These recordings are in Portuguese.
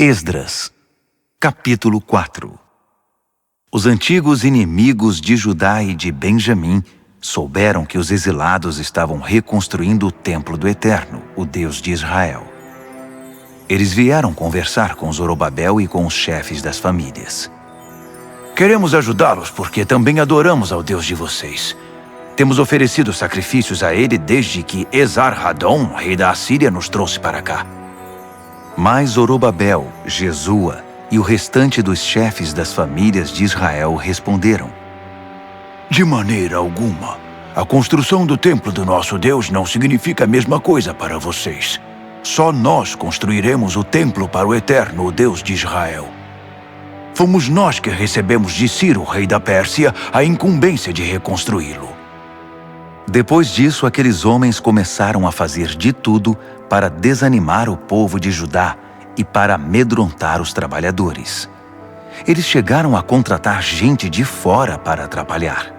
Esdras, capítulo 4. Os antigos inimigos de Judá e de Benjamim souberam que os exilados estavam reconstruindo o templo do Eterno, o Deus de Israel. Eles vieram conversar com Zorobabel e com os chefes das famílias. Queremos ajudá-los porque também adoramos ao Deus de vocês. Temos oferecido sacrifícios a ele desde que Esar-Hadon, rei da Assíria, nos trouxe para cá. Mas Zorobabel, Jesua e o restante dos chefes das famílias de Israel responderam: De maneira alguma, a construção do templo do nosso Deus não significa a mesma coisa para vocês. Só nós construiremos o templo para o Eterno, o Deus de Israel. Fomos nós que recebemos de Ciro, rei da Pérsia, a incumbência de reconstruí-lo. Depois disso, aqueles homens começaram a fazer de tudo para desanimar o povo de Judá e para amedrontar os trabalhadores. Eles chegaram a contratar gente de fora para trabalhar.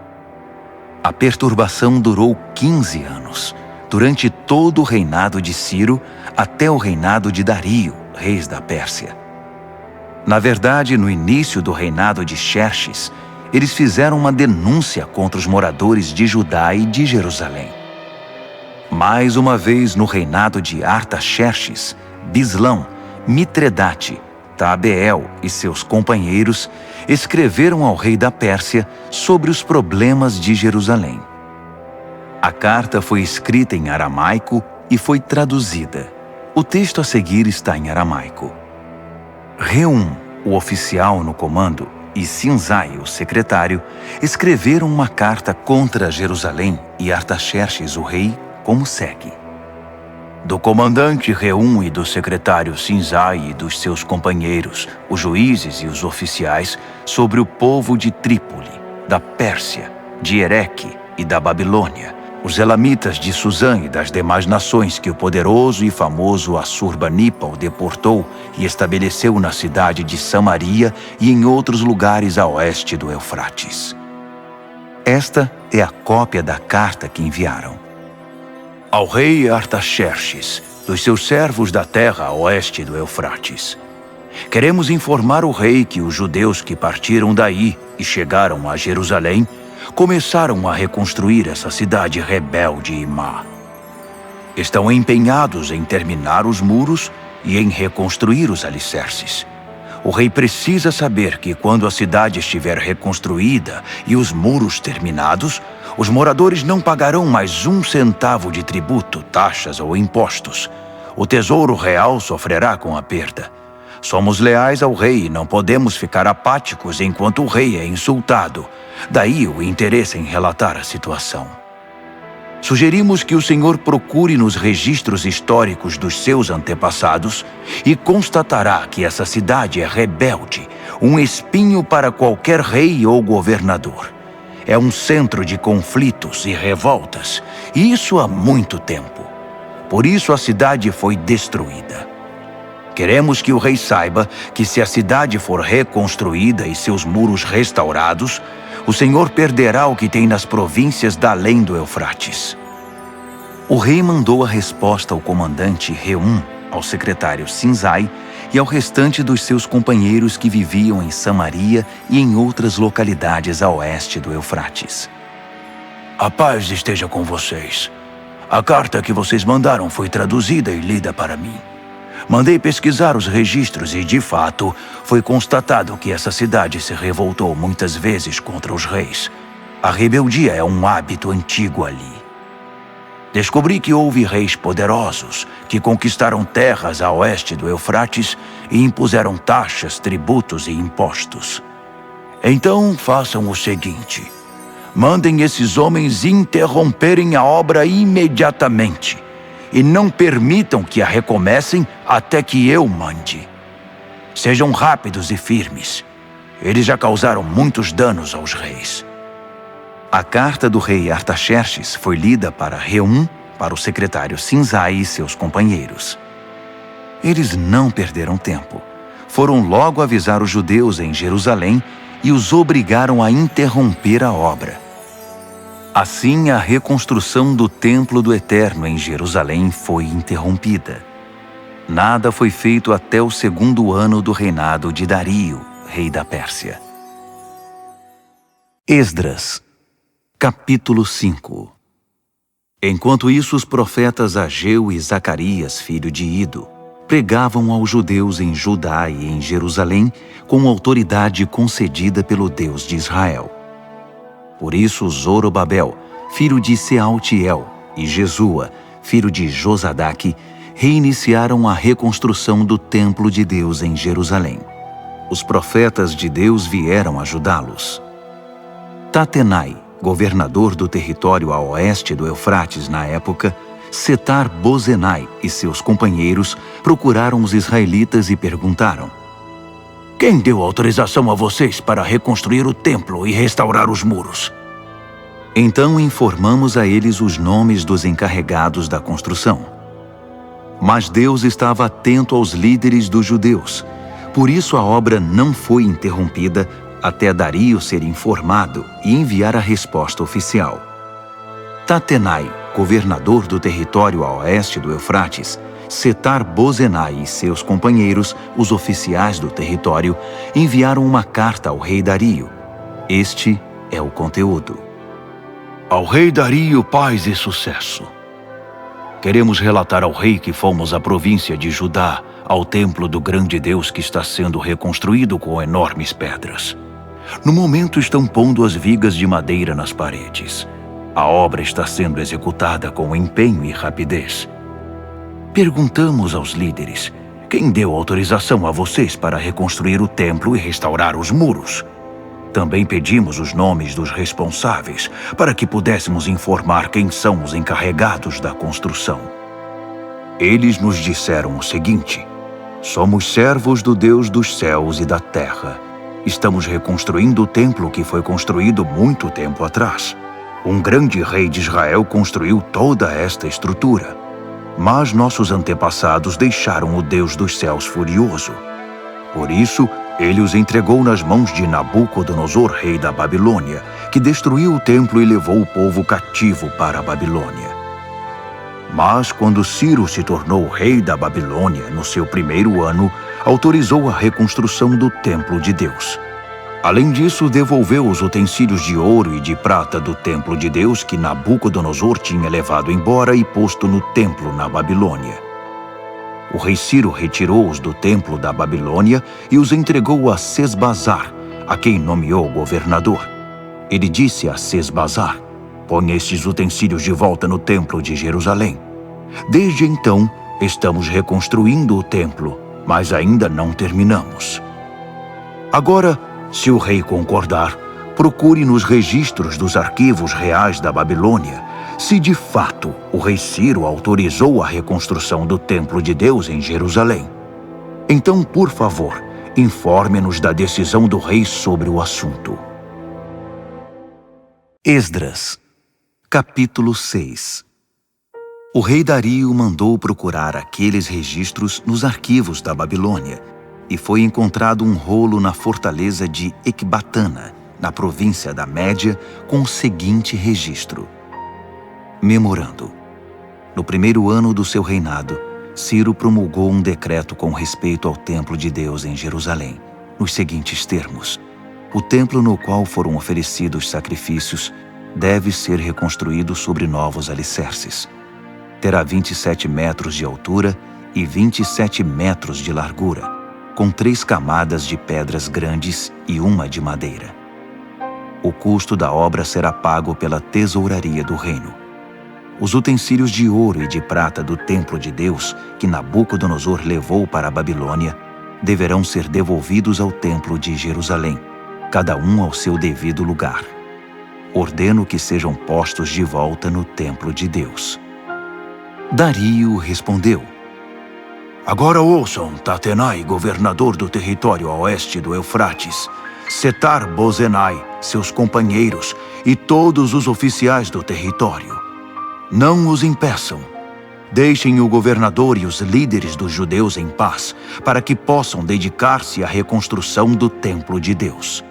A perturbação durou 15 anos, durante todo o reinado de Ciro até o reinado de Dario, rei da Pérsia. Na verdade, no início do reinado de Xerxes, eles fizeram uma denúncia contra os moradores de Judá e de Jerusalém. Mais uma vez, no reinado de Artaxerxes, Bislão, Mitredate, Tabeel e seus companheiros escreveram ao rei da Pérsia sobre os problemas de Jerusalém. A carta foi escrita em aramaico e foi traduzida. O texto a seguir está em aramaico. Reum, o oficial no comando, e Sinzai, o secretário, escreveram uma carta contra Jerusalém e Artaxerxes, o rei, como segue. Do comandante Reum e do secretário Sinzai e dos seus companheiros, os juízes e os oficiais, sobre o povo de Trípoli, da Pérsia, de Ereque e da Babilônia, os elamitas de Suzã e das demais nações que o poderoso e famoso Assurbanipal deportou e estabeleceu na cidade de Samaria e em outros lugares a oeste do Eufrates. Esta é a cópia da carta que enviaram. Ao rei Artaxerxes, dos seus servos da terra a oeste do Eufrates. Queremos informar o rei que os judeus que partiram daí e chegaram a Jerusalém começaram a reconstruir essa cidade rebelde e má. Estão empenhados em terminar os muros e em reconstruir os alicerces. O rei precisa saber que quando a cidade estiver reconstruída e os muros terminados, os moradores não pagarão mais 1 centavo de tributo, taxas ou impostos. O tesouro real sofrerá com a perda. Somos leais ao rei e não podemos ficar apáticos enquanto o rei é insultado. Daí o interesse em relatar a situação. Sugerimos que o senhor procure nos registros históricos dos seus antepassados e constatará que essa cidade é rebelde, um espinho para qualquer rei ou governador. É um centro de conflitos e revoltas, e isso há muito tempo. Por isso a cidade foi destruída. Queremos que o rei saiba que se a cidade for reconstruída e seus muros restaurados, o Senhor perderá o que tem nas províncias da além do Eufrates. O rei mandou a resposta ao comandante Reum, ao secretário Sinzai e ao restante dos seus companheiros que viviam em Samaria e em outras localidades a oeste do Eufrates. A paz esteja com vocês. A carta que vocês mandaram foi traduzida e lida para mim. Mandei pesquisar os registros e, de fato, foi constatado que essa cidade se revoltou muitas vezes contra os reis. A rebeldia é um hábito antigo ali. Descobri que houve reis poderosos que conquistaram terras a oeste do Eufrates e impuseram taxas, tributos e impostos. Então, façam o seguinte: mandem esses homens interromperem a obra imediatamente. E não permitam que a recomecem até que eu mande. Sejam rápidos e firmes. Eles já causaram muitos danos aos reis. A carta do rei Artaxerxes foi lida para Reum, para o secretário Sinzai e seus companheiros. Eles não perderam tempo. Foram logo avisar os judeus em Jerusalém e os obrigaram a interromper a obra. Assim, a reconstrução do Templo do Eterno em Jerusalém foi interrompida. Nada foi feito até o 2º ano do reinado de Dario, rei da Pérsia. Esdras, capítulo 5. Enquanto isso, os profetas Ageu e Zacarias, filho de Ido, pregavam aos judeus em Judá e em Jerusalém com autoridade concedida pelo Deus de Israel. Por isso, Zorobabel, filho de Sealtiel, e Jesua, filho de Josadaque, reiniciaram a reconstrução do templo de Deus em Jerusalém. Os profetas de Deus vieram ajudá-los. Tatenai, governador do território a oeste do Eufrates na época, Setar-Bozenai e seus companheiros procuraram os israelitas e perguntaram: "Quem deu autorização a vocês para reconstruir o templo e restaurar os muros?" Então informamos a eles os nomes dos encarregados da construção. Mas Deus estava atento aos líderes dos judeus, por isso a obra não foi interrompida até Dario ser informado e enviar a resposta oficial. Tatenai, governador do território a oeste do Eufrates, Setar-Bozenai e seus companheiros, os oficiais do território, enviaram uma carta ao rei Dario. Este é o conteúdo. Ao rei Dario, paz e sucesso. Queremos relatar ao rei que fomos à província de Judá, ao templo do grande Deus que está sendo reconstruído com enormes pedras. No momento estão pondo as vigas de madeira nas paredes. A obra está sendo executada com empenho e rapidez. Perguntamos aos líderes: quem deu autorização a vocês para reconstruir o templo e restaurar os muros? Também pedimos os nomes dos responsáveis para que pudéssemos informar quem são os encarregados da construção. Eles nos disseram o seguinte: somos servos do Deus dos céus e da terra. Estamos reconstruindo o templo que foi construído muito tempo atrás. Um grande rei de Israel construiu toda esta estrutura. Mas nossos antepassados deixaram o Deus dos céus furioso. Por isso, ele os entregou nas mãos de Nabucodonosor, rei da Babilônia, que destruiu o templo e levou o povo cativo para a Babilônia. Mas quando Ciro se tornou rei da Babilônia, no seu 1º ano, autorizou a reconstrução do templo de Deus. Além disso, devolveu os utensílios de ouro e de prata do templo de Deus que Nabucodonosor tinha levado embora e posto no templo na Babilônia. O rei Ciro retirou-os do templo da Babilônia e os entregou a Sesbazar, a quem nomeou governador. Ele disse a Sesbazar: "Ponha estes utensílios de volta no templo de Jerusalém." Desde então, estamos reconstruindo o templo, mas ainda não terminamos. Agora, se o rei concordar, procure nos registros dos arquivos reais da Babilônia se de fato o rei Ciro autorizou a reconstrução do templo de Deus em Jerusalém. Então, por favor, informe-nos da decisão do rei sobre o assunto. Esdras, capítulo 6. O rei Dario mandou procurar aqueles registros nos arquivos da Babilônia, e foi encontrado um rolo na fortaleza de Ecbatana, na província da Média, com o seguinte registro: memorando. No 1º ano do seu reinado, Ciro promulgou um decreto com respeito ao templo de Deus em Jerusalém, nos seguintes termos: o templo no qual foram oferecidos sacrifícios deve ser reconstruído sobre novos alicerces. Terá 27 metros de altura e 27 metros de largura, com 3 camadas de pedras grandes e uma de madeira. O custo da obra será pago pela tesouraria do reino. Os utensílios de ouro e de prata do templo de Deus que Nabucodonosor levou para a Babilônia deverão ser devolvidos ao templo de Jerusalém, cada um ao seu devido lugar. Ordeno que sejam postos de volta no templo de Deus. Dario respondeu: agora ouçam, Tatenai, governador do território a oeste do Eufrates, Setar-Bozenai, seus companheiros e todos os oficiais do território. Não os impeçam. Deixem o governador e os líderes dos judeus em paz, para que possam dedicar-se à reconstrução do templo de Deus.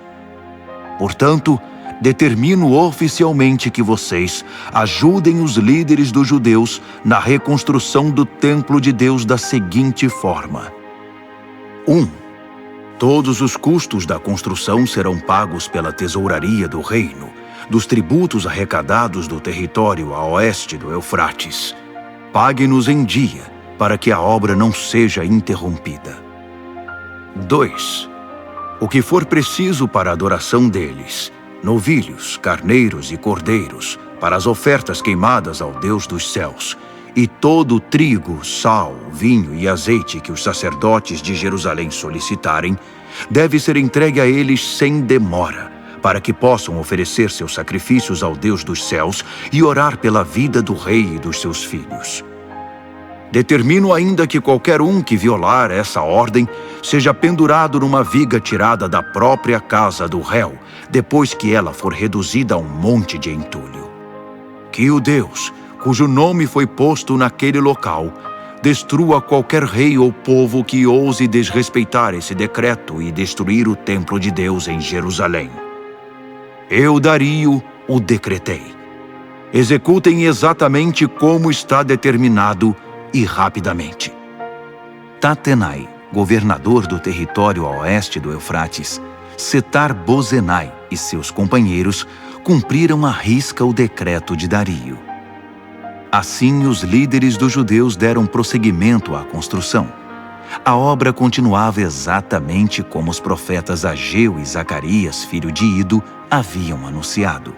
Portanto, determino oficialmente que vocês ajudem os líderes dos judeus na reconstrução do templo de Deus da seguinte forma. 1. Todos os custos da construção serão pagos pela tesouraria do reino, dos tributos arrecadados do território a oeste do Eufrates. Pague-nos em dia, para que a obra não seja interrompida. 2. O que for preciso para a adoração deles, novilhos, carneiros e cordeiros, para as ofertas queimadas ao Deus dos céus, e todo o trigo, sal, vinho e azeite que os sacerdotes de Jerusalém solicitarem, deve ser entregue a eles sem demora, para que possam oferecer seus sacrifícios ao Deus dos céus e orar pela vida do rei e dos seus filhos. Determino ainda que qualquer um que violar essa ordem seja pendurado numa viga tirada da própria casa do réu, depois que ela for reduzida a um monte de entulho. Que o Deus, cujo nome foi posto naquele local, destrua qualquer rei ou povo que ouse desrespeitar esse decreto e destruir o templo de Deus em Jerusalém. Eu, Dario, o decretei. Executem exatamente como está determinado e rapidamente. Tatenai, governador do território a oeste do Eufrates, Setar-Bozenai e seus companheiros cumpriram à risca o decreto de Dario. Assim, os líderes dos judeus deram prosseguimento à construção. A obra continuava exatamente como os profetas Ageu e Zacarias, filho de Ido, haviam anunciado.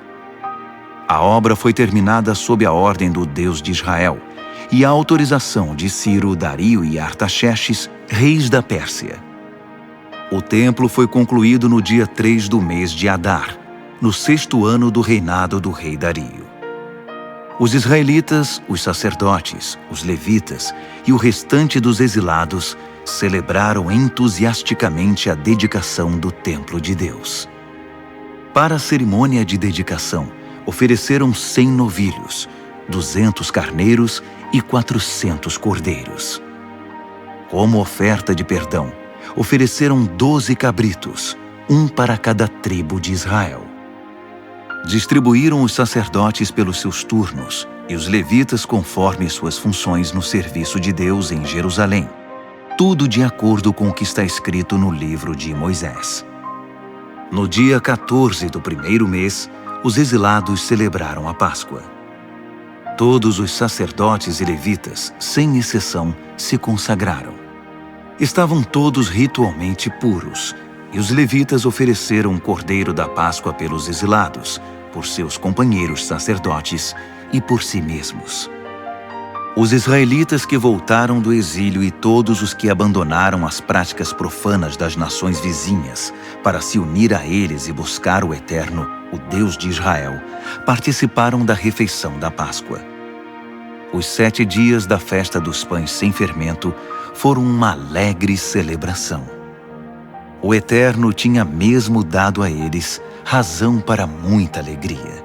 A obra foi terminada sob a ordem do Deus de Israel e a autorização de Ciro, Dario e Artaxerxes, reis da Pérsia. O templo foi concluído no dia 3 do mês de Adar, no 6º ano do reinado do rei Dario. Os israelitas, os sacerdotes, os levitas e o restante dos exilados celebraram entusiasticamente a dedicação do templo de Deus. Para a cerimônia de dedicação, ofereceram 100 novilhos, 200 carneiros e 400 cordeiros. Como oferta de perdão, ofereceram 12 cabritos, um para cada tribo de Israel. Distribuíram os sacerdotes pelos seus turnos e os levitas conforme suas funções no serviço de Deus em Jerusalém, tudo de acordo com o que está escrito no livro de Moisés. No dia 14 do primeiro mês, os exilados celebraram a Páscoa. Todos os sacerdotes e levitas, sem exceção, se consagraram. Estavam todos ritualmente puros, e os levitas ofereceram um cordeiro da Páscoa pelos exilados, por seus companheiros sacerdotes e por si mesmos. Os israelitas que voltaram do exílio e todos os que abandonaram as práticas profanas das nações vizinhas para se unir a eles e buscar o Eterno, o Deus de Israel, participaram da refeição da Páscoa. Os 7 dias da festa dos pães sem fermento foram uma alegre celebração. O Eterno tinha mesmo dado a eles razão para muita alegria,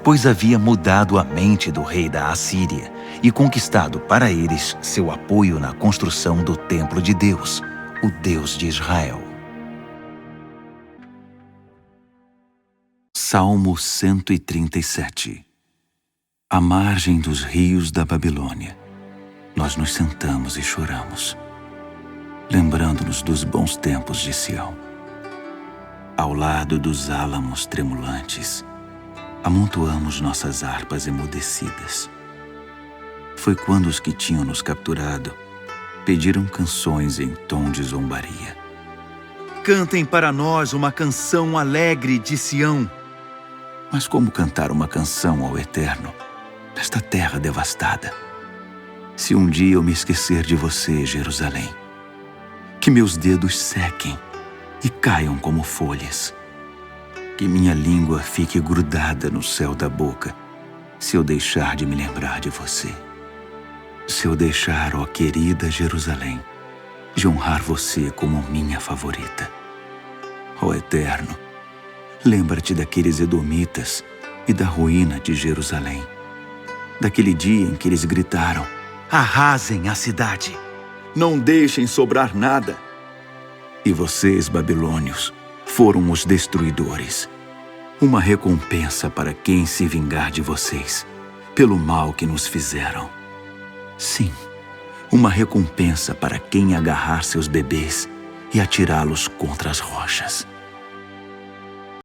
pois havia mudado a mente do rei da Assíria e conquistado para eles seu apoio na construção do templo de Deus, o Deus de Israel. Salmo 137. À margem dos rios da Babilônia, nós nos sentamos e choramos, lembrando-nos dos bons tempos de Sião. Ao lado dos álamos tremulantes, amontoamos nossas harpas emudecidas. Foi quando os que tinham nos capturado pediram canções em tom de zombaria. Cantem para nós uma canção alegre de Sião. Mas como cantar uma canção ao Eterno nesta terra devastada? Se um dia eu me esquecer de você, Jerusalém, que meus dedos sequem e caiam como folhas, que minha língua fique grudada no céu da boca, se eu deixar de me lembrar de você. Se eu deixar, ó querida Jerusalém, de honrar você como minha favorita. Ó Eterno, lembra-te daqueles edomitas e da ruína de Jerusalém, daquele dia em que eles gritaram: arrasem a cidade, não deixem sobrar nada. E vocês, babilônios, foram os destruidores. uma recompensa para quem se vingar de vocês, pelo mal que nos fizeram. Sim, uma recompensa para quem agarrar seus bebês e atirá-los contra as rochas.